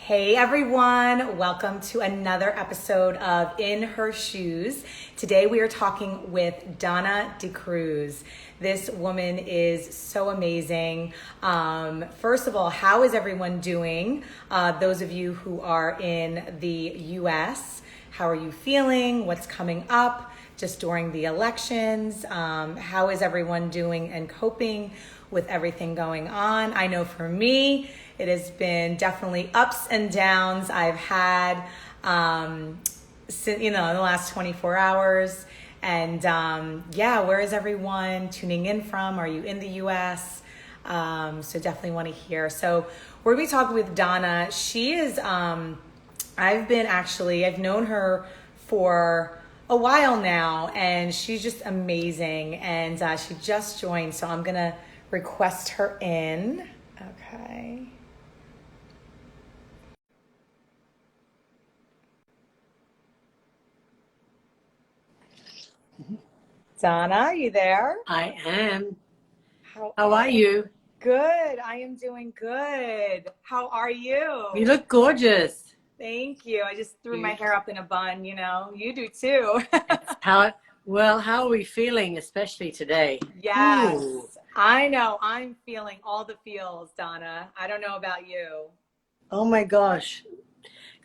Hey everyone, welcome to another episode of In Her Shoes. Today we are talking with Donna D'Cruz. This woman is so amazing. First of all, how is everyone doing? Those of you who are in the US, how are you feeling? What's coming up just during the elections? How is everyone doing and coping with everything going on? I know for me, it has been definitely ups and downs I've had, since, in the last 24 hours. And where is everyone tuning in from? Are you in the US? So definitely want to hear. So we're going to be talking with Donna. She is, I've known her for a while now, and she's just amazing. And she just joined, so I'm going to request her in. Okay. Donna, are you there? I am. How are you? Good. I am doing good. How are you? You look gorgeous. Thank you. I just threw my hair up in a bun, You do too. How are we feeling, especially today? Yes. Ooh. I know. I'm feeling all the feels, Donna. I don't know about you. Oh my gosh.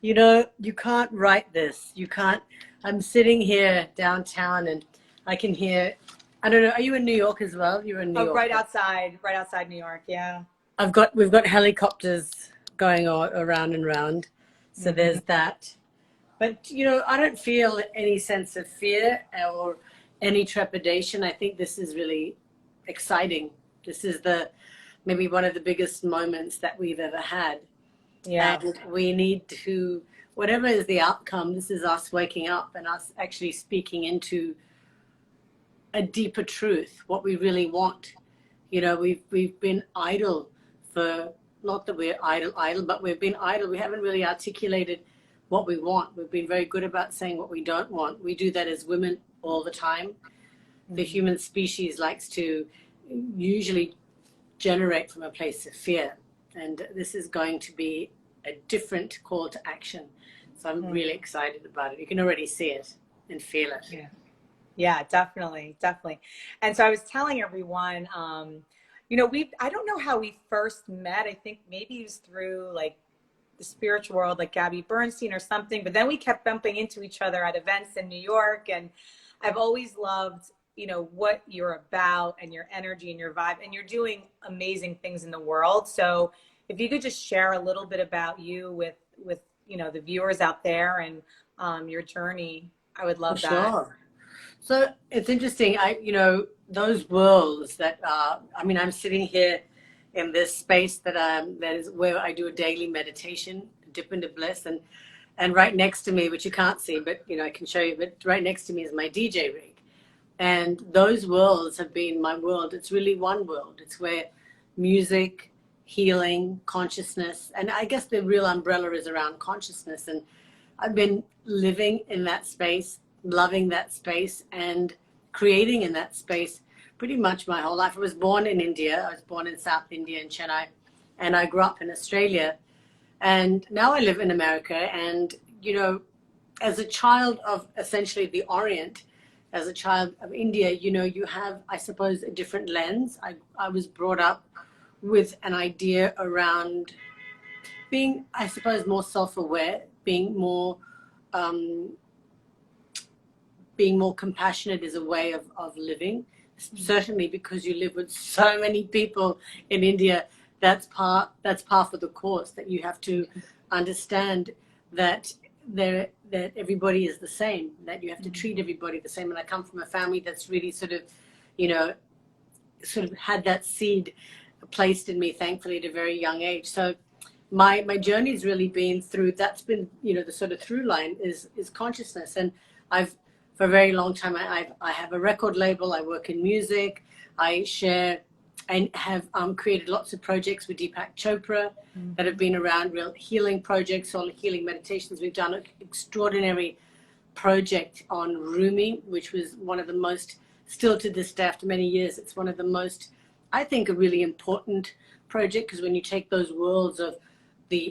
You can't write this. You can't. I'm sitting here downtown and I can hear, I don't know, are you in New York as well? You're in New York. Right outside New York, yeah. We've got helicopters going on around and around. So there's that. But, I don't feel any sense of fear or any trepidation. I think this is really exciting. This is maybe one of the biggest moments that we've ever had. Yeah. And we need to, whatever is the outcome, this is us waking up and us actually speaking into a deeper truth, what we really want. We've been idle for, not that we're idle, but we've been idle. We haven't really articulated what we want. We've been very good about saying what we don't want. We do that as women all the time. The human species likes to usually generate from a place of fear. And this is going to be a different call to action. So I'm really excited about it. You can already see it and feel it. Yeah, definitely. And so I was telling everyone, I don't know how we first met. I think maybe it was through like the spiritual world, like Gabby Bernstein or something. But then we kept bumping into each other at events in New York. And I've always loved, what you're about and your energy and your vibe. And you're doing amazing things in the world. So if you could just share a little bit about you with the viewers out there and your journey, I would love that. Sure. So it's interesting. Those worlds that I'm sitting here in this space that is where I do a daily meditation, dip into bliss, and right next to me, which you can't see, but I can show you, but right next to me is my DJ rig. And those worlds have been my world. It's really one world. It's where music, healing, consciousness, and I guess the real umbrella is around consciousness. And I've been living in that space, loving that space, and creating in that space pretty much my whole life. I was born in India. I was born in South India in Chennai, and I grew up in Australia. And now I live in America. And, as a child of essentially the Orient, as a child of India, you have, I suppose, a different lens. I was brought up with an idea around being, I suppose, more self-aware, being more compassionate is a way of living. Certainly because you live with so many people in India, that's part of the course, that you have to understand that everybody is the same, that you have to treat everybody the same. And I come from a family that's really sort of had that seed placed in me, thankfully, at a very young age. So my journey's really been through, that's been, the sort of through line is consciousness. And for a very long time, I have a record label. I work in music. I share and have created lots of projects with Deepak Chopra that have been around real healing projects, solar healing meditations. We've done an extraordinary project on Rumi, which was one of the most, still to this day, after many years, it's one of the most, I think, a really important project, because when you take those worlds of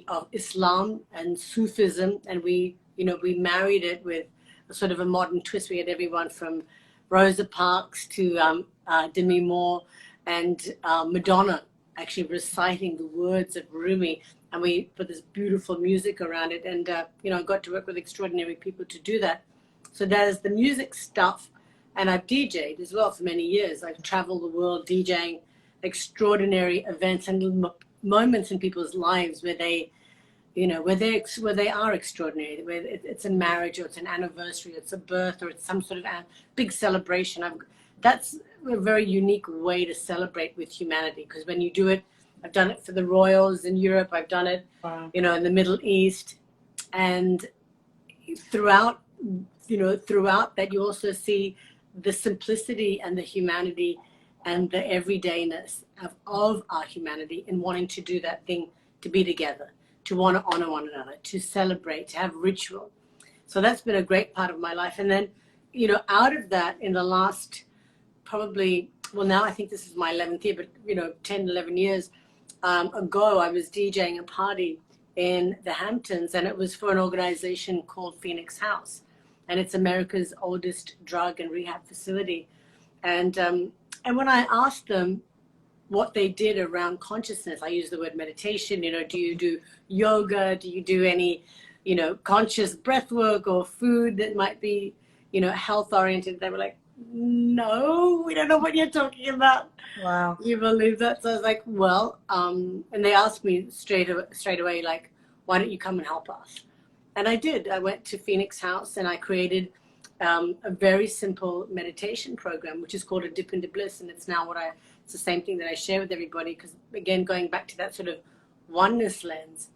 of Islam and Sufism, and we married it with a sort of a modern twist. We had everyone from Rosa Parks to Demi Moore and Madonna actually reciting the words of Rumi, and we put this beautiful music around it. And I got to work with extraordinary people to do that. So there's the music stuff, and I've DJed as well for many years. I've traveled the world DJing extraordinary events and moments in people's lives where they, where they are extraordinary, where it's a marriage, or it's an anniversary, it's a birth, or it's some sort of big celebration. That's a very unique way to celebrate with humanity, because when you do it, I've done it for the royals in Europe, I've done it, Wow. in the Middle East, and throughout that you also see the simplicity and the humanity and the everydayness of our humanity in wanting to do that thing, to be together, to want to honor one another, to celebrate, to have ritual. So that's been a great part of my life. And then, out of that, in the last probably, well, now I think this is my 11th year, but 10, 11 years ago, I was DJing a party in the Hamptons, and it was for an organization called Phoenix House, and it's America's oldest drug and rehab facility. And when I asked them what they did around consciousness, I use the word meditation, do you do yoga? Do you do any, conscious breath work or food that might be, health oriented? They were like, no, we don't know what you're talking about. Wow. You believe that? So I was like, well, and they asked me straight away, like, why don't you come and help us? And I did. I went to Phoenix House and I created a very simple meditation program, which is called a Dip into Bliss. And it's now it's the same thing that I share with everybody, because again, going back to that sort of oneness lens,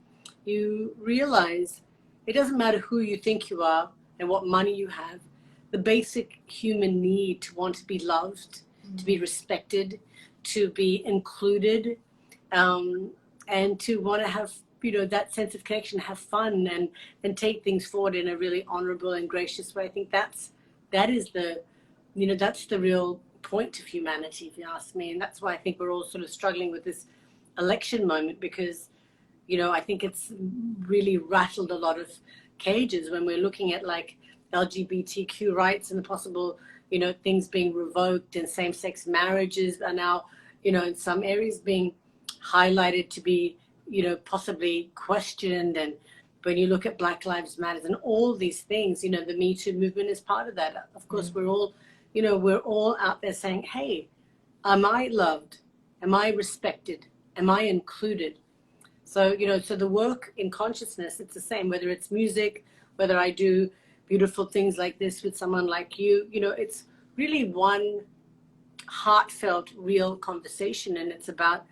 you realize it doesn't matter who you think you are and what money you have. The basic human need to want to be loved, to be respected, to be included, and to want to have, that sense of connection, have fun, and take things forward in a really honorable and gracious way. I think that is the, that's the real point of humanity, if you ask me. And that's why I think we're all sort of struggling with this election moment, because, I think it's really rattled a lot of cages when we're looking at like LGBTQ rights and the possible, things being revoked, and same-sex marriages are now, in some areas being highlighted to be, possibly questioned. And when you look at Black Lives Matter and all these things, the Me Too movement is part of that. Of course, we're all out there saying, hey, am I loved? Am I respected? Am I included? So, so the work in consciousness, it's the same, whether it's music, whether I do beautiful things like this with someone like you, it's really one heartfelt, real conversation. And it's about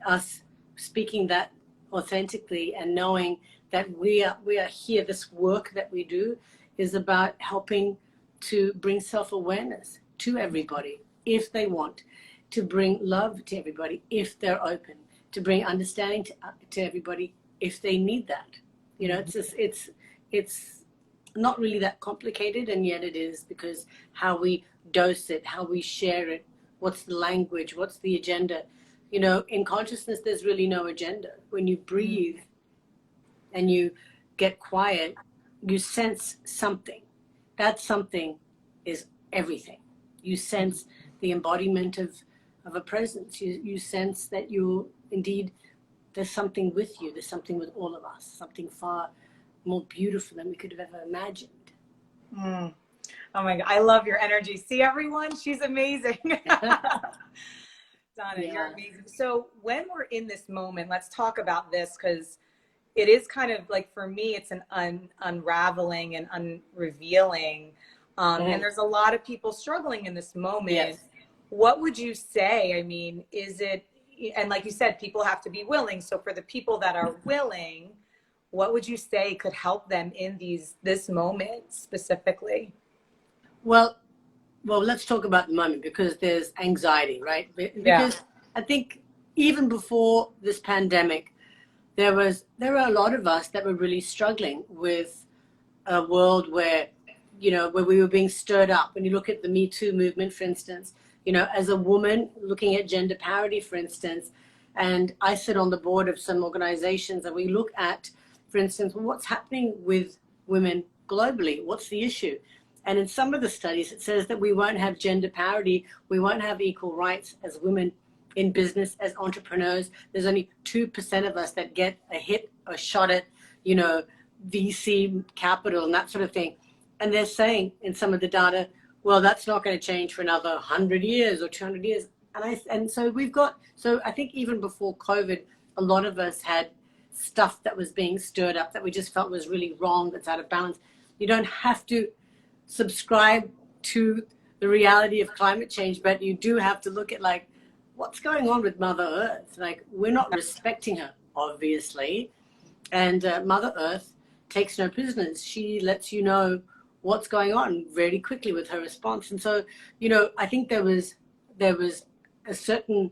us speaking that authentically and knowing that we are here. This work that we do is about helping to bring self-awareness to everybody if they want, to bring love to everybody if they're open, to bring understanding to everybody if they need that. It's not really that complicated, and yet it is, because how we dose it, how we share it, what's the language, what's the agenda. In consciousness, there's really no agenda. When you breathe and you get quiet, you sense something. That something is everything. You sense the embodiment of a presence. You sense that there's something with you. There's something with all of us, something far more beautiful than we could have ever imagined. Oh my God, I love your energy. See, everyone, she's amazing. Donna, Yeah. You're amazing. So when we're in this moment, let's talk about this, because it is kind of like, for me, it's an unraveling and unrevealing. And there's a lot of people struggling in this moment. Yes. What would you say? I mean, is it, and like you said, people have to be willing. So for the people that are willing, what would you say could help them in this moment specifically? Well, let's talk about the moment, because there's anxiety, right? Because I think even before this pandemic, there were a lot of us that were really struggling with a world where, where we were being stirred up. When you look at the Me Too movement, for instance, as a woman looking at gender parity, for instance, And I sit on the board of some organizations, and we look at, for instance, what's happening with women globally. What's the issue? And in some of the studies, it says that we won't have gender parity. We won't have equal rights as women in business, as entrepreneurs. There's only 2% of us that get a shot at, VC capital and that sort of thing. And they're saying in some of the data, well, that's not going to change for another 100 years or 200 years. And so I think even before COVID, a lot of us had stuff that was being stirred up that we just felt was really wrong, that's out of balance. You don't have to subscribe to the reality of climate change, but you do have to look at like, what's going on with Mother Earth? Like, we're not respecting her, obviously. And Mother Earth takes no prisoners. She lets you know what's going on very quickly with her response. And so, I think there was a certain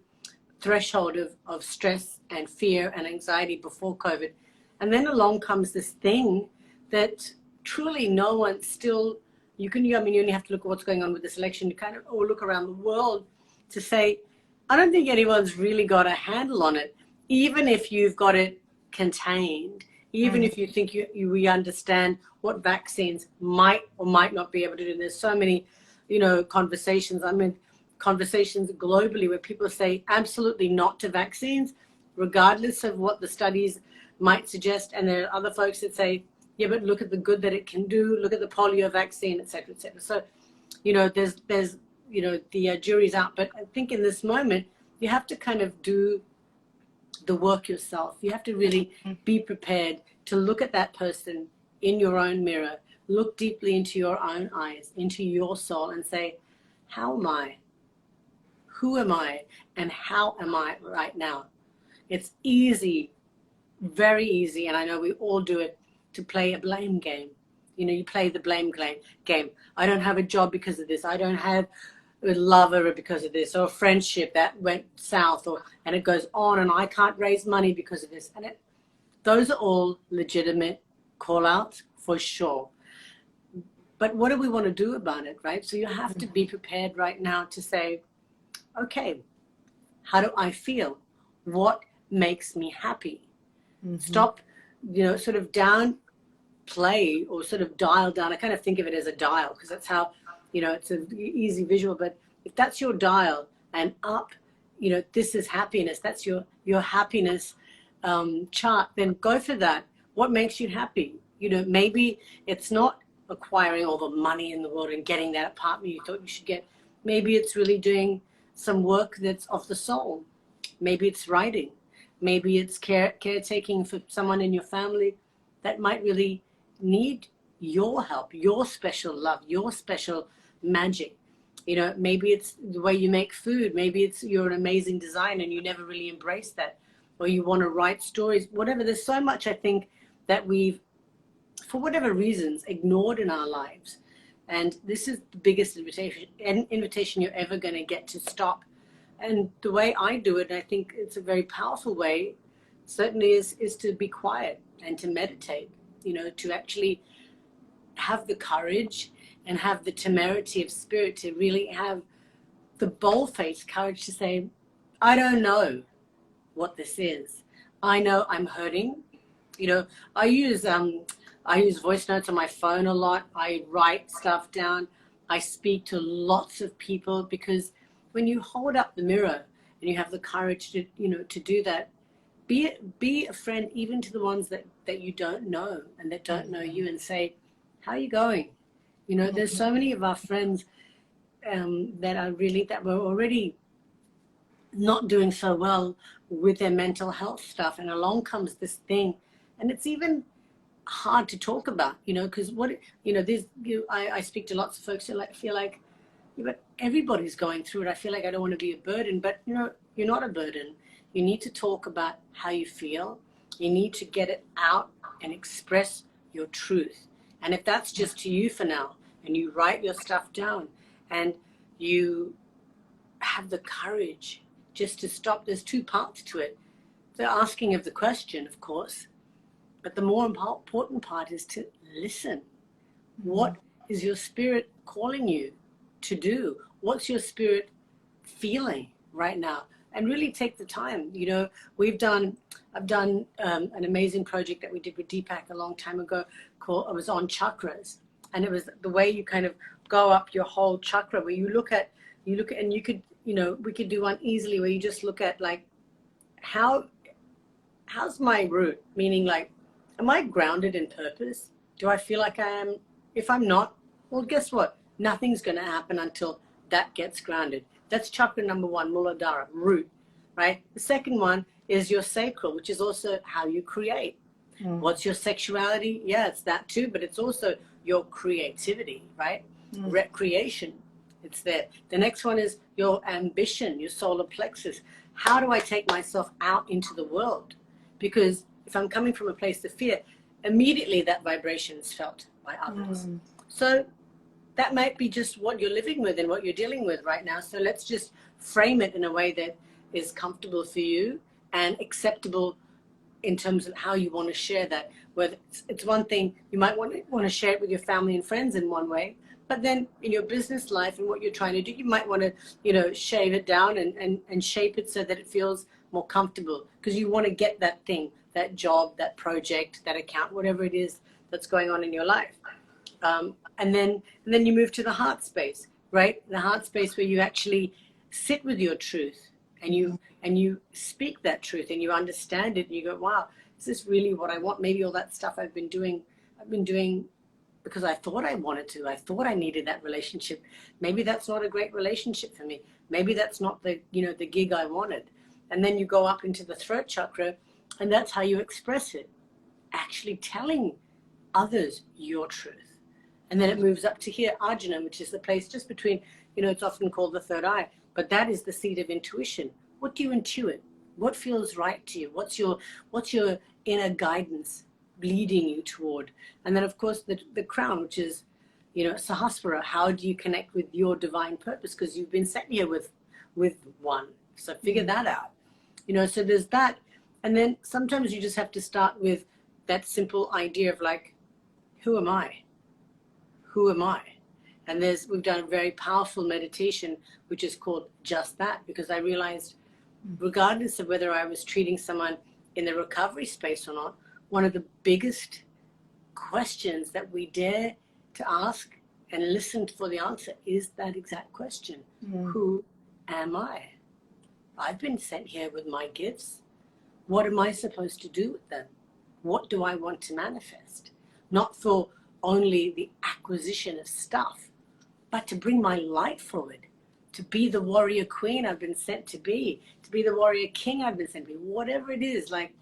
threshold of stress and fear and anxiety before COVID. And then along comes this thing that truly no one still, you only have to look at what's going on with this election, you kind of look around the world to say, I don't think anyone's really got a handle on it, even if you've got it contained, even if you think we understand what vaccines might or might not be able to do. There's so many, conversations. Conversations globally where people say absolutely not to vaccines, regardless of what the studies might suggest. And there are other folks that say, yeah, but look at the good that it can do. Look at the polio vaccine, et cetera, et cetera. So, there's the jury's out. But I think in this moment, you have to kind of do the work yourself. You have to really be prepared to look at that person in your own mirror, look deeply into your own eyes, into your soul, and say, how am I? Who am I? And how am I right now? It's easy, very easy, and I know we all do it, to play a blame game. You play the blame game. I don't have a job because of this. I don't have a lover because of this, or a friendship that went south, and it goes on, and I can't raise money because of this. And those are all legitimate call outs for sure. But what do we want to do about it, right? So you have to be prepared right now to say, okay, how do I feel? What makes me happy? Stop, sort of downplay or sort of dial down. I kind of think of it as a dial, because that's how, it's an easy visual. But if that's your dial, and up, this is happiness, that's your happiness chart, then go for that. What makes you happy? Maybe it's not acquiring all the money in the world and getting that apartment you thought you should get. Maybe it's really doing some work that's of the soul. Maybe it's writing. Maybe it's caretaking for someone in your family that might really need your help, your special love, your special magic. Maybe it's the way you make food. Maybe it's you're an amazing designer and you never really embraced that, or you want to write stories, whatever. There's so much, I think, that we've, for whatever reasons, ignored in our lives. And this is the biggest invitation you're ever going to get to stop. And the way I do it, and I think it's a very powerful way, certainly is to be quiet and to meditate, to actually have the courage and have the temerity of spirit to really have the bold-faced courage to say, I don't know what this is. I know I'm hurting. I use voice notes on my phone a lot. I write stuff down. I speak to lots of people, because when you hold up the mirror and you have the courage to, to do that, be a friend even to the ones that you don't know and that don't know you, and say, how are you going? There's so many of our friends that were already not doing so well with their mental health stuff, and along comes this thing, and it's even hard to talk about, because I speak to lots of folks who feel like, yeah, but everybody's going through it. I feel like I don't want to be a burden, but you're not a burden. You need to talk about how you feel. You need to get it out and express your truth. And if that's just to you for now, and you write your stuff down, and you have the courage just to stop, there's two parts to it. The asking of the question, of course, but the more important part is to listen. What is your spirit calling you to do? What's your spirit feeling right now? and really take the time. You know, I've done an amazing project that we did with Deepak a long time ago called, it was on chakras. And it was the way you kind of go up your whole chakra, where you look at, and you could, you know, we could do one easily where you just look at like, how's my root? Meaning like, am I grounded in purpose? Do I feel like I am? If I'm not, well, guess what? Nothing's going to happen until that gets grounded. That's chakra number 1, Muladhara, root, right? The second one is your sacral, which is also how you create. What's your sexuality? Yeah, it's that too, but it's also your creativity, right? Recreation, it's there. The next one is your ambition, your solar plexus. How do I take myself out into the world? Because if I'm coming from a place of fear, immediately that vibration is felt by others. So that might be just what you're living with and what you're dealing with right now. So let's just frame it in a way that is comfortable for you and acceptable in terms of how you want to share that. Whether it's one thing, you might want to share it with your family and friends in one way, but then in your business life and what you're trying to do, you might want to, you know, shave it down and shape it so that it feels more comfortable, because you want to get that thing, that job, that project, that account, whatever it is that's going on in your life. And then you move to the heart space, right? The heart space where you actually sit with your truth and you speak that truth and you understand it and you go, wow, is this really what I want? Maybe all that stuff I've been doing because I thought I wanted to. I thought I needed that relationship. Maybe that's not a great relationship for me. Maybe that's not the gig I wanted. And then you go up into the throat chakra, and that's how you express it, actually telling others your truth. And then it moves up to here, Ajna, which is the place just between, it's often called the third eye, but that is the seat of intuition. What do you intuit? What feels right to you? What's your inner guidance leading you toward? And then of course the crown, which is, Sahasrara. How do you connect with your divine purpose? Because you've been sent here with one. So figure that out. So there's that. And then sometimes you just have to start with that simple idea of like, who am I? Who am I? And we've done a very powerful meditation, which is called Just That, because I realized regardless of whether I was treating someone in the recovery space or not, one of the biggest questions that we dare to ask and listen for the answer is that exact question. Who am I? I've been sent here with my gifts. What am I supposed to do with them? What do I want to manifest? Not for only the acquisition of stuff, but to bring my light forward, to be the warrior queen I've been sent to be the warrior king I've been sent to be, whatever it is. Like,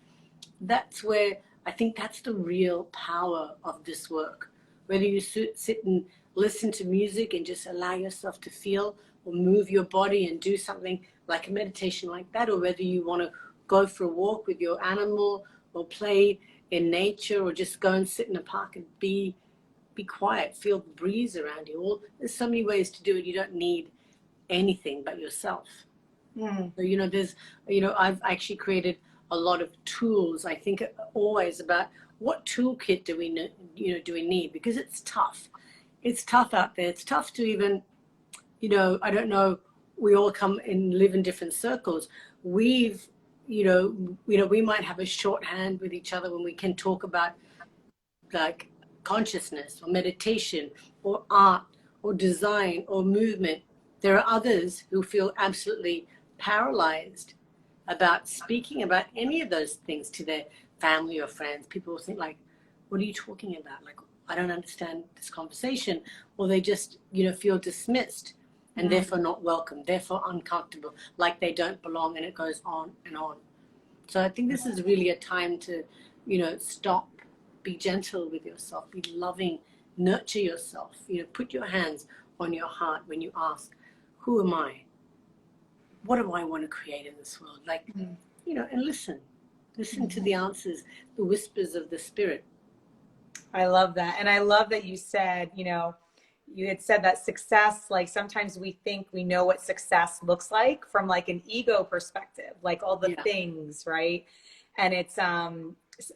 that's where I think that's the real power of this work. Whether you sit and listen to music and just allow yourself to feel, or move your body and do something like a meditation like that, or whether you want to go for a walk with your animal or play in nature, or just go and sit in a park and be quiet, feel the breeze around you. There's so many ways to do it. You don't need anything but yourself. So, I've actually created a lot of tools. I think always about what toolkit do we need, because it's tough. It's tough out there. It's tough to even, I don't know, we all come and live in different circles. We might have a shorthand with each other when we can talk about like consciousness or meditation or art or design or movement. There are others who feel absolutely paralyzed about speaking about any of those things to their family or friends. People will think like, what are you talking about? Like, I don't understand this conversation. Or they just, feel dismissed and therefore not welcome, therefore uncomfortable, like they don't belong, and it goes on and on. So I think this is really a time to, stop, be gentle with yourself, be loving, nurture yourself, put your hands on your heart when you ask, who am I? What do I want to create in this world? Like, and listen to the answers, the whispers of the spirit. I love that. And I love that you said, you had said that success, like sometimes we think we know what success looks like from like an ego perspective, like all the things, right? And it's,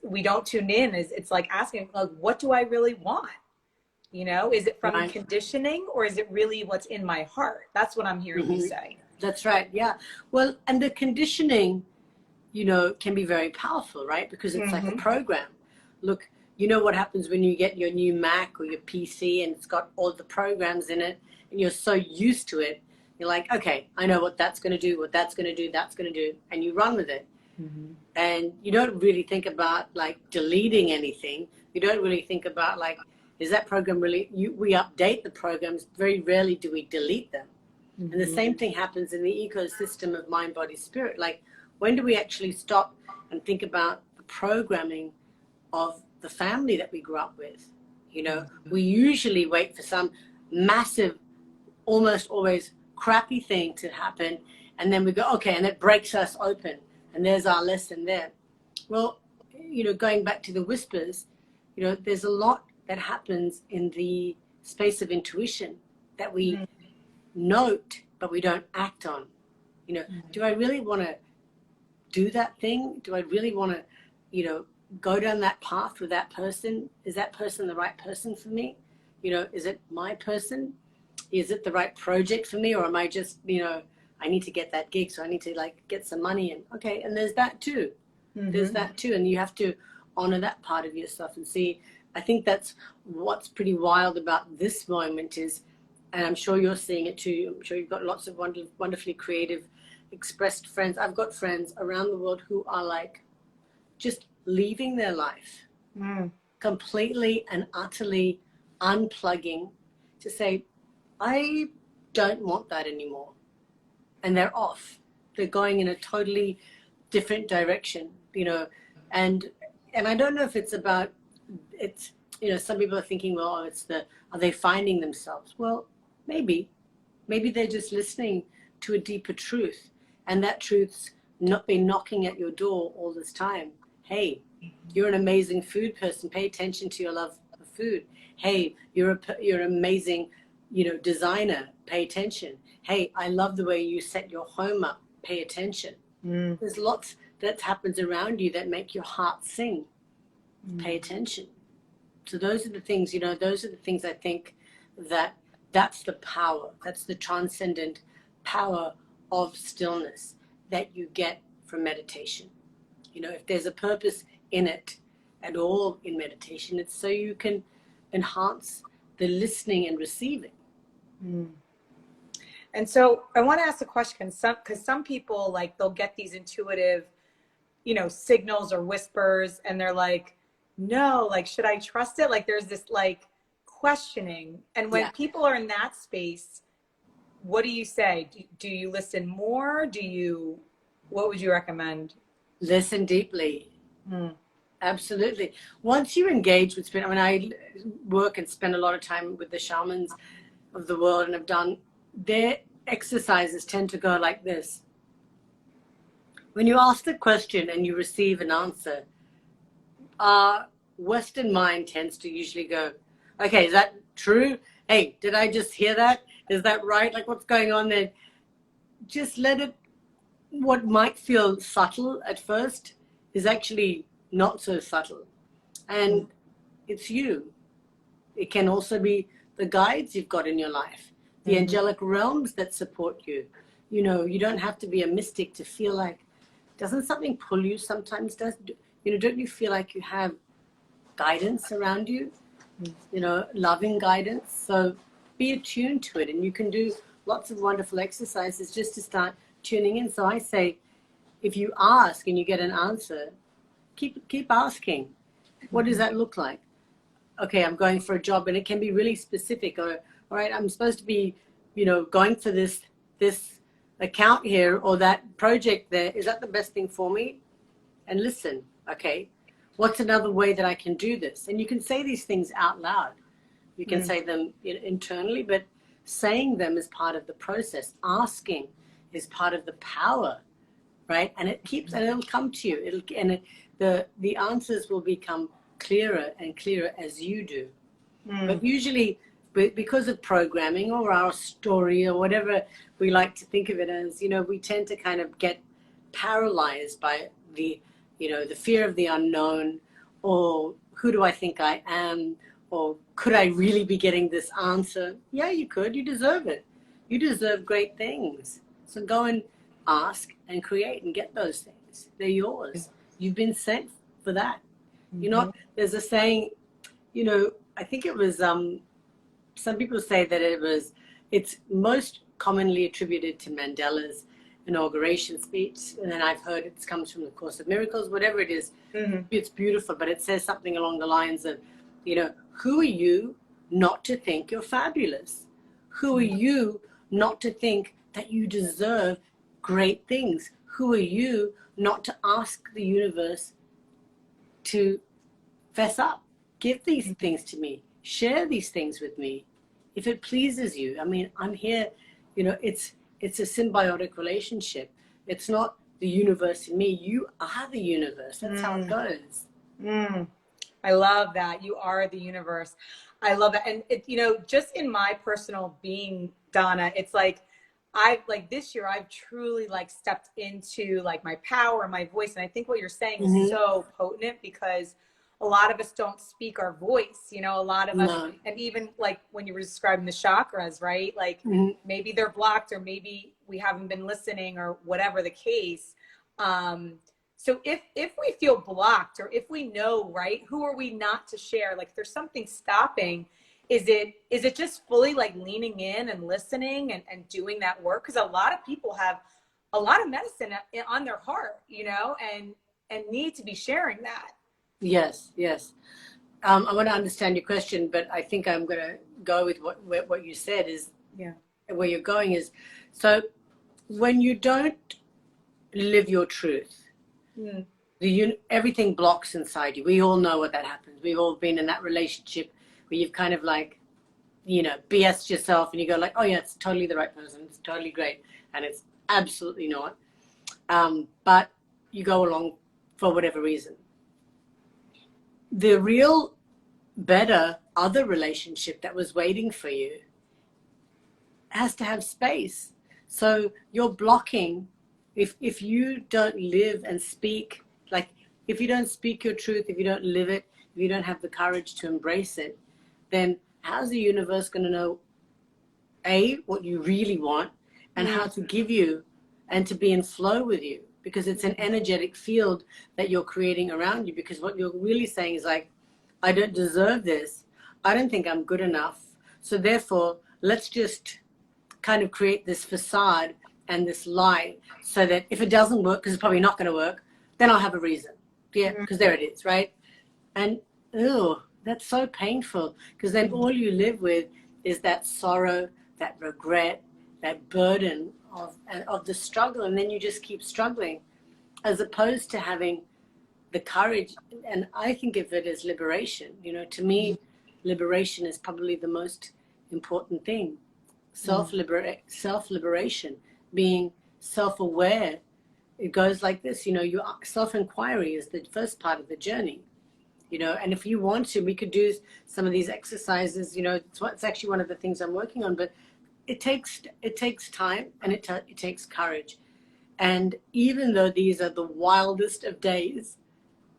we don't tune in. It's like asking, like, what do I really want? Is it from conditioning, or is it really what's in my heart? That's what I'm hearing you say. That's right. Yeah. Well, and the conditioning, you know, can be very powerful, right? Because it's like a program. Look, you know what happens when you get your new Mac or your PC and it's got all the programs in it and you're so used to it. You're like, okay, I know what that's going to do, what that's going to do, that's going to do. And you run with it. And you don't really think about like deleting anything. You don't really think about like, is that program really, we update the programs. Very rarely do we delete them. And the same thing happens in the ecosystem of mind, body, spirit. Like, when do we actually stop and think about the programming of the family that we grew up with? You know, we usually wait for some massive, almost always crappy thing to happen. And then we go, okay, and it breaks us open. And there's our lesson there. Well, you know, going back to the whispers, you know, there's a lot that happens in the space of intuition that we note, but we don't act on. You know, do I really want to do that thing? Do I really want to, you know, go down that path with that person? Is that person the right person for me? You know, is it my person? Is it the right project for me? Or am I just, you know, I need to get that gig, so I need to like get some money in. Okay, and there's that too. There's that too. And you have to honor that part of yourself and see. I think that's what's pretty wild about this moment is, and I'm sure you're seeing it too. I'm sure you've got lots of wonderfully creative, expressed friends. I've got friends around the world who are like just leaving their life completely and utterly unplugging to say, I don't want that anymore. And they're off. They're going in a totally different direction, you know. And I don't know if it's about, it's, you know, some people are thinking, well, are they finding themselves? Well, maybe they're just listening to a deeper truth, and that truth's not been knocking at your door all this time. Hey, you're an amazing food person. Pay attention to your love of food. Hey, you're an amazing, you know, designer. Pay attention. Hey, I love the way you set your home up. Pay attention. There's lots that happens around you that make your heart sing. Pay attention. So those are the things, you know, those are the things I think that's the power. That's the transcendent power of stillness that you get from meditation. You know, if there's a purpose in it at all in meditation, it's so you can enhance the listening and receiving. And so I want to ask a question, because some people, like, they'll get these intuitive, you know, signals or whispers, and they're like, no, like, should I trust it? Like, there's this like questioning. And when people are in that space, what do you say? Do you listen more? What would you recommend? Listen deeply. Absolutely. Once you engage with spirit, I mean, I work and spend a lot of time with the shamans of the world, and have done, their exercises tend to go like this. When you ask the question and you receive an answer, our Western mind tends to usually go, okay, is that true? Hey, did I just hear that? Is that right? Like, what's going on there? Just let it, what might feel subtle at first is actually not so subtle. And it's you. It can also be the guides you've got in your life, the angelic realms that support you. You know, you don't have to be a mystic to feel like, doesn't something pull you sometimes? You know, don't you feel like you have guidance around you? You know, loving guidance. So be attuned to it, and you can do lots of wonderful exercises just to start tuning in. So I say, if you ask and you get an answer, keep asking. What does that look like? Okay, I'm going for a job, and it can be really specific. Or, all right, I'm supposed to be, you know, going for this account here or that project there. Is that the best thing for me? And listen, okay, what's another way that I can do this? And you can say these things out loud. You can say them internally, but saying them is part of the process. Asking is part of the power, right? And it keeps, and it'll come to you. The answers will become clearer and clearer as you do. But usually, because of programming or our story or whatever we like to think of it as, you know, we tend to kind of get paralyzed by the, you know, the fear of the unknown, or who do I think I am, or could I really be getting this answer? Yeah, you could. You deserve it. You deserve great things. So go and ask and create and get those things. They're yours. You've been sent for that. You know, there's a saying, you know, I think it was, some people say that it's most commonly attributed to Mandela's inauguration speech. And then I've heard it comes from the Course of Miracles, whatever it is. It's beautiful, but it says something along the lines of, you know, who are you not to think you're fabulous? Who are you not to think that you deserve great things? Who are you not to ask the universe to fess up? Give these things to me. Share these things with me. If it pleases you. I mean, I'm here, you know, it's a symbiotic relationship. It's not the universe in me. You are the universe. That's how it goes. I love that. You are the universe. I love that. And it, you know, just in my personal being, Donna, it's like, this year I've truly like stepped into like my power, my voice. And I think what you're saying is so potent, because a lot of us don't speak our voice, you know, a lot of us, and even like when you were describing the chakras, right? Like maybe they're blocked, or maybe we haven't been listening, or whatever the case. So if we feel blocked, or if we know, right, who are we not to share? Like if there's something stopping, is it just fully like leaning in and listening and doing that work? Because a lot of people have a lot of medicine on their heart, you know, and need to be sharing that. Yes, yes. I want to understand your question, but I think I'm going to go with what you said is, where you're going is, so when you don't live your truth, everything blocks inside you. We all know what that happens. We've all been in that relationship where you've kind of like, you know, BS'd yourself, and you go like, oh yeah, it's totally the right person. It's totally great. And it's absolutely not. But you go along for whatever reason. The real better other relationship that was waiting for you has to have space. So you're blocking, if you don't live and speak, like if you don't speak your truth, if you don't live it, if you don't have the courage to embrace it, then how's the universe going to know, A, what you really want, and how to give you and to be in flow with you? Because it's an energetic field that you're creating around you. Because what you're really saying is like, I don't deserve this. I don't think I'm good enough. So therefore, let's just kind of create this facade and this lie, so that if it doesn't work, because it's probably not going to work, then I'll have a reason. Yeah, because there it is, right? And ew, that's so painful, because then all you live with is that sorrow, that regret, that burden of the struggle, and then you just keep struggling, as opposed to having the courage. And I think of it as liberation. You know, to me, liberation is probably the most important thing. Self-liberation, being self-aware. It goes like this, you know, your self-inquiry is the first part of the journey, you know. And if you want to, we could do some of these exercises, you know. It's actually one of the things I'm working on, but it takes time, and it takes courage. And even though these are the wildest of days,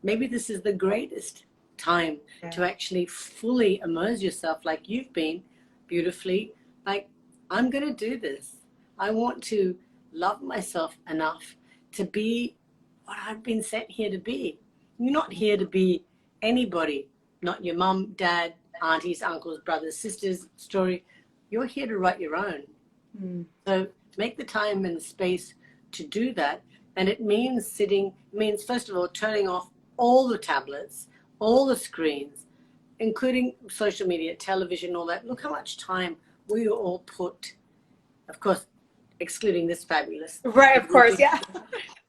maybe this is the greatest time to actually fully immerse yourself, like you've been beautifully. Like, I'm going to do this. I want to love myself enough to be what I've been sent here to be. You're not here to be anybody, not your mom, dad, aunties, uncles, brothers, sisters story. You're here to write your own. So make the time and the space to do that. And it means first of all, turning off all the tablets, all the screens, including social media, television, all that. Look how much time we all put, of course, excluding this fabulous. Right, of course, yeah.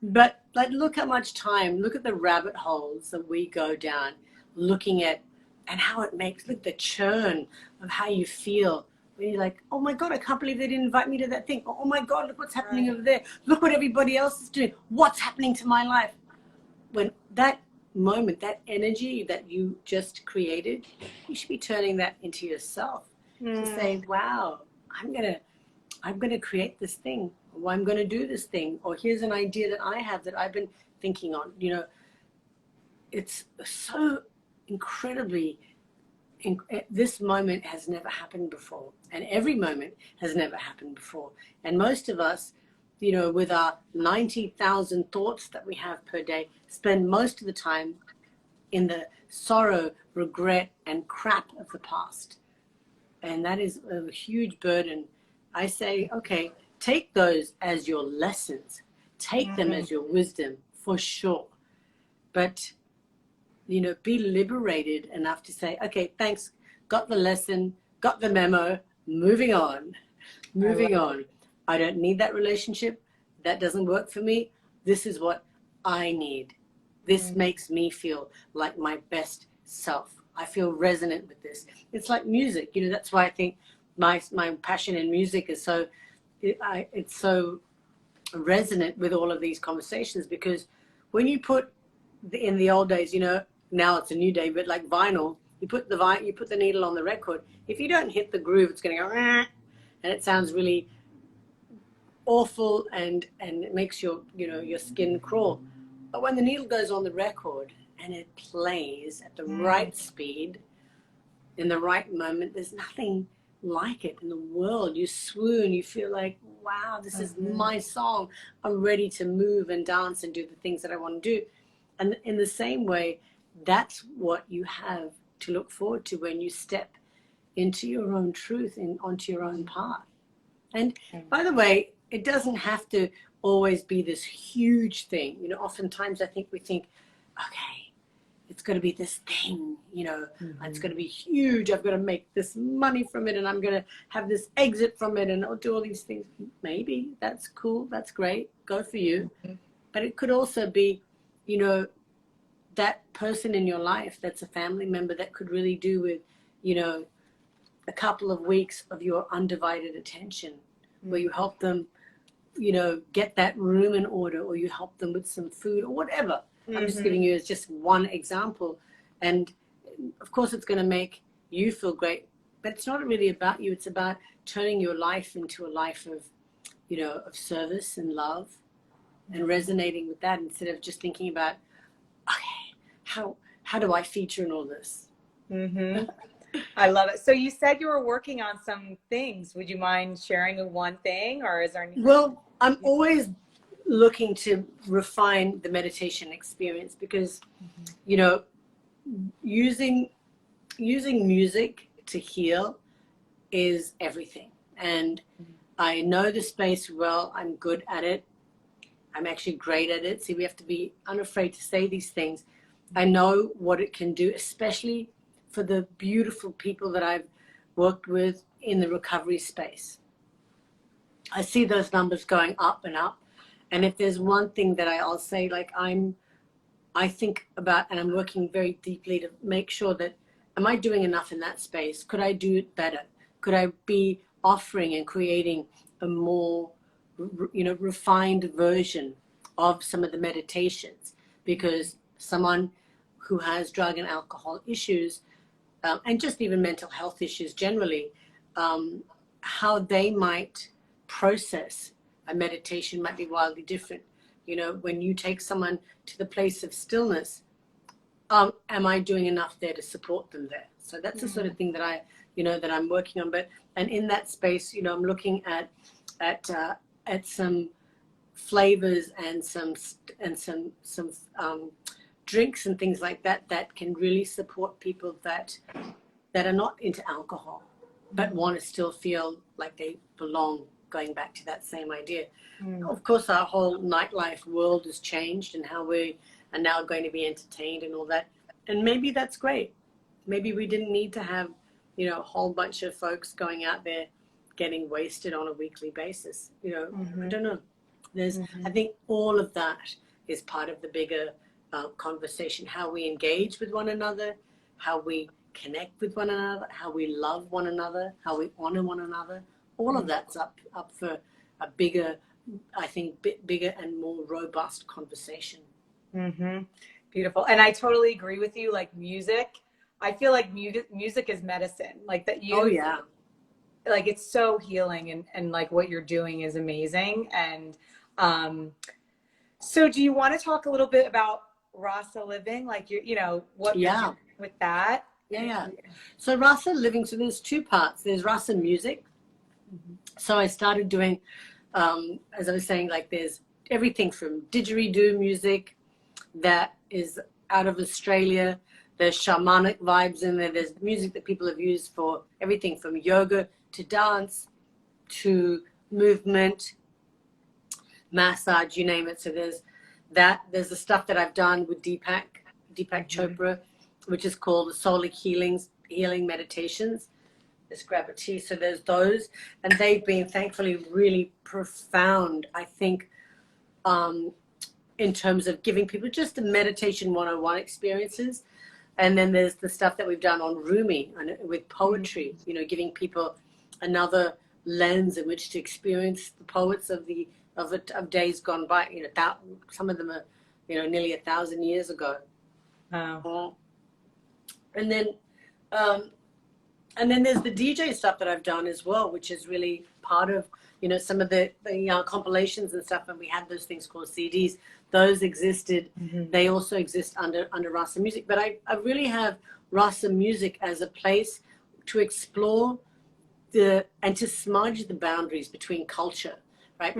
But like, look how much time, look at the rabbit holes that we go down, looking at, and how it makes, look, the churn of how you feel. When you're like, oh my God, I can't believe they didn't invite me to that thing. Oh my God, look what's happening over there. Look what everybody else is doing. What's happening to my life? When that moment, that energy that you just created, you should be turning that into yourself. To say, wow, I'm gonna create this thing, or I'm gonna do this thing, or here's an idea that I have that I've been thinking on. You know, it's so incredibly, this moment has never happened before, and every moment has never happened before. And most of us you know, with our 90,000 thoughts that we have per day, spend most of the time in the sorrow, regret, and crap of the past. And that is a huge burden. I say, okay, take those as your lessons. Take them as your wisdom, for sure. But, you know, be liberated enough to say, okay, thanks, got the lesson, got the memo, moving on. Moving on. I don't need that relationship. That doesn't work for me. This is what I need. This makes me feel like my best self. I feel resonant with this. It's like music, you know. That's why I think my passion in music is so it's so resonant with all of these conversations, because when you put in the old days, you know, now it's a new day, but like vinyl, you put the needle on the record. If you don't hit the groove, it's going to go and it sounds really awful, and it makes your, you know, your skin crawl. But when the needle goes on the record and it plays at the right speed in the right moment, there's nothing like it in the world. You swoon, you feel like, wow, this is my song. I'm ready to move and dance and do the things that I want to do. And in the same way, that's what you have to look forward to when you step into your own truth and onto your own path. And by the way, it doesn't have to always be this huge thing. You know, oftentimes I think we think, okay, it's going to be this thing, you know, it's going to be huge. I've got to make this money from it, and I'm going to have this exit from it, and I'll do all these things. Maybe that's cool. That's great. Go for you. But it could also be, you know, that person in your life that's a family member that could really do with, you know, a couple of weeks of your undivided attention, where you help them, you know, get that room in order, or you help them with some food or whatever. I'm just giving you as just one example. And of course it's going to make you feel great, but it's not really about you. It's about turning your life into a life of, you know, of service and love, and resonating with that, instead of just thinking about, okay, how do I feature in all this? I love it. So you said you were working on some things. Would you mind sharing one thing, or is there any? Well, I'm always looking to refine the meditation experience, because, you know, using music to heal is everything. And I know the space well. I'm good at it. I'm actually great at it. See, we have to be unafraid to say these things. I know what it can do, especially for the beautiful people that I've worked with in the recovery space. I see those numbers going up and up. And if there's one thing that I'll say, like I think about, and I'm working very deeply to make sure that, am I doing enough in that space? Could I do it better? Could I be offering and creating a more, you know, refined version of some of the meditations? Because someone who has drug and alcohol issues, and just even mental health issues generally, how they might process a meditation might be wildly different. You know, when you take someone to the place of stillness, am I doing enough there to support them there? So that's the sort of thing that I, you know, that I'm working on. But, and in that space, you know, I'm looking at some flavors and some drinks and things like that that can really support people that are not into alcohol, but want to still feel like they belong, going back to that same idea. Of course, our whole nightlife world has changed, and how we are now going to be entertained and all that. And maybe that's great. Maybe we didn't need to have, you know, a whole bunch of folks going out there getting wasted on a weekly basis. You know, I don't know. There's, I think all of that is part of the bigger conversation, how we engage with one another, how we connect with one another, how we love one another, how we honor one another. All of that's up for a bigger, I think, bigger and more robust conversation. Beautiful. And I totally agree with you. Like music, I feel like music is medicine. Like that you, like it's so healing, and like what you're doing is amazing. And so do you want to talk a little bit about Rasa Living? like you know, what you're doing with that? So Rasa Living, so there's two parts. There's Rasa music. So I started doing as I was saying, like there's everything from didgeridoo music that is out of Australia. There's shamanic vibes in there. There's music that people have used for everything from yoga to dance to movement, massage, you name it. So there's that. There's the stuff that I've done with Deepak Chopra, which is called the Solic Healing Meditations. Let's grab a tea. So there's those, and they've been thankfully really profound, I think, in terms of giving people just the meditation 101 experiences. And then there's the stuff that we've done on Rumi and with poetry, you know, giving people another lens in which to experience the poets of days gone by. You know, some of them are, you know, nearly 1,000 years ago. Wow. And then there's the DJ stuff that I've done as well, which is really part of, you know, some of the compilations and stuff. And we had those things called CDs. Those existed. They also exist under Rasa Music. But I really have Rasa Music as a place to explore and to smudge the boundaries between culture, right?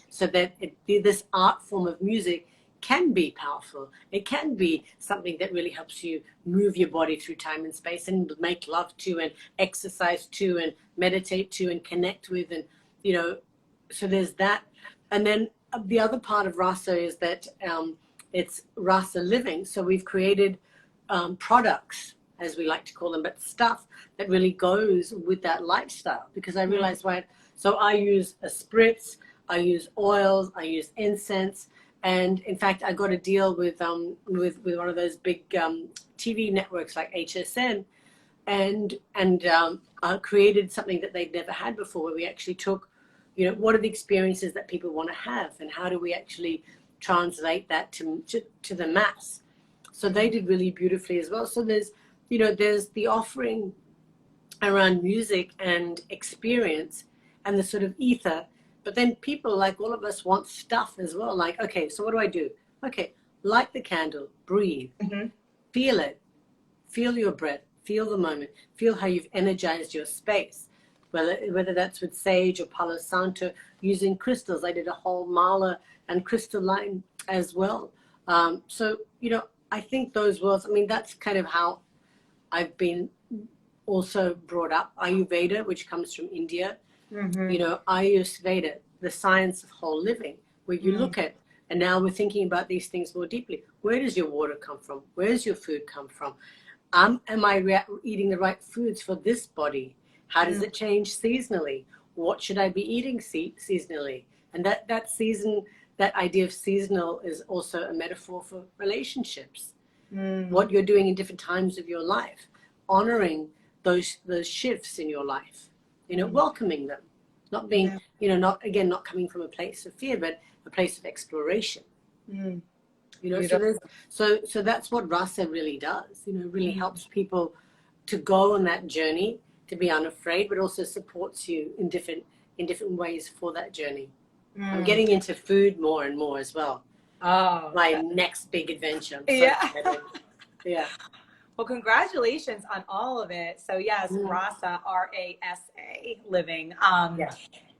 So that this art form of music can be powerful. It can be something that really helps you move your body through time and space and make love to and exercise to and meditate to and connect with. And, you know, so there's that. And then the other part of Rasa is that it's Rasa Living. So we've created products, as we like to call them, but stuff that really goes with that lifestyle. Because I realized, right, so I use a spritz, I use oils, I use incense. And in fact, I got a deal with one of those big TV networks like HSN, and created something that they'd never had before, where we actually took, you know, what are the experiences that people want to have, and how do we actually translate that to the mass? So they did really beautifully as well. So there's the offering around music and experience and the sort of ether. But then people, like all of us, want stuff as well. Like, okay, so what do I do? Okay, light the candle, breathe, feel it, feel your breath, feel the moment, feel how you've energized your space. Whether that's with sage or Palo Santo, using crystals. I did a whole mala and crystal line as well. So, you know, I think those worlds, I mean, that's kind of how I've been also brought up. Ayurveda, which comes from India. You know, Ayurveda, the science of whole living, where you look at, and now we're thinking about these things more deeply. Where does your water come from? Where does your food come from? Am I eating the right foods for this body? How does it change seasonally? What should I be eating seasonally? And that season, that idea of seasonal is also a metaphor for relationships. What you're doing in different times of your life, honoring those shifts in your life, you know, welcoming them, not being, you know, not coming from a place of fear, but a place of exploration. You know, so that's what Rasa really does. You know, really helps people to go on that journey, to be unafraid, but also supports you in different ways for that journey. I'm getting into food more and more as well. Oh, my next big adventure. Yeah. Well, congratulations on all of it. So yes, Rasa, R-A-S-A, living.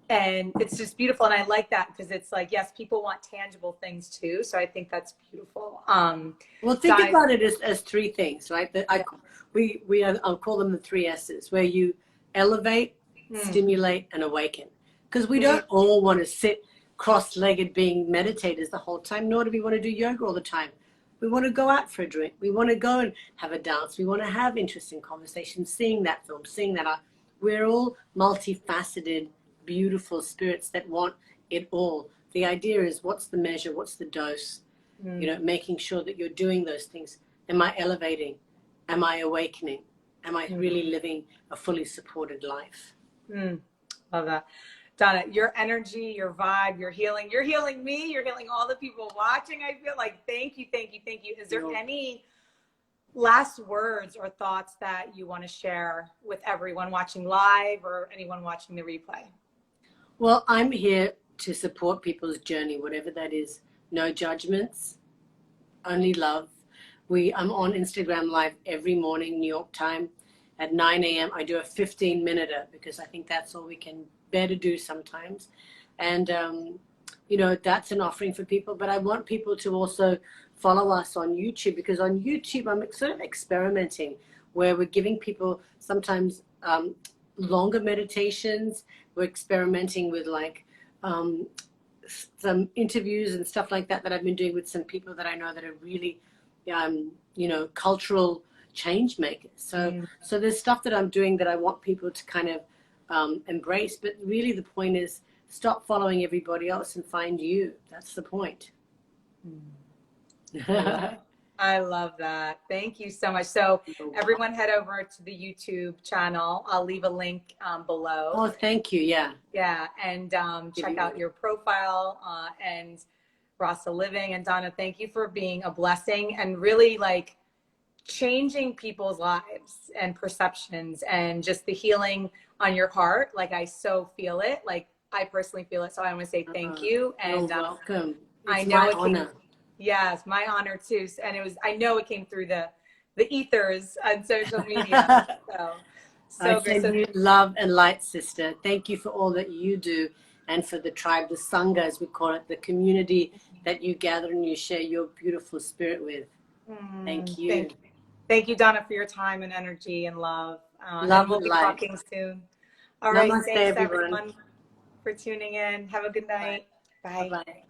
And it's just beautiful. And I like that because it's like, yes, people want tangible things too. So I think that's beautiful. Well, think about it as three things, right? I'll call them the 3 S's, where you elevate, stimulate, and awaken. Because we don't all want to sit cross-legged being meditators the whole time, nor do we want to do yoga all the time. We want to go out for a drink. We want to go and have a dance. We want to have interesting conversations, seeing that film, seeing that art. We're all multifaceted, beautiful spirits that want it all. The idea is, what's the measure? What's the dose? You know, making sure that you're doing those things. Am I elevating? Am I awakening? Am I really living a fully supported life? Love that. Donna, your energy, your vibe, you're healing me, you're healing all the people watching. I feel like, thank you. Is there any last words or thoughts that you want to share with everyone watching live or anyone watching the replay? Well, I'm here to support people's journey, whatever that is. No judgments, only love. I'm on Instagram Live every morning, New York time, at 9 a.m. I do a 15-minute because I think that's all we can bear to do sometimes. And, you know, that's an offering for people. But I want people to also follow us on YouTube, because on YouTube, I'm sort of experimenting where we're giving people sometimes longer meditations. We're experimenting with like some interviews and stuff like that I've been doing with some people that I know that are really, you know, cultural change makers. So there's stuff that I'm doing that I want people to kind of embrace. But really the point is, stop following everybody else and find you. That's the point. I love that. Thank you so much. So everyone head over to the YouTube channel. I'll leave a link below. Oh, thank you. Yeah. Yeah. And check out your profile and Rasa Living. And Donna, thank you for being a blessing and really like changing people's lives and perceptions and just the healing on your heart. Like I so feel it. Like I personally feel it. So I want to say thank you. And you're welcome. I know it came, yes, my honor too. And it was, I know it came through the ethers on social media. So send you love and light, sister. Thank you for all that you do, and for the tribe, the Sangha, as we call it, the community that you gather and you share your beautiful spirit with. Thank you. Thank you, Donna, for your time and energy and love. Love and we'll be talking soon. All right. Thanks, everyone, for tuning in. Have a good night. Bye. Bye-bye.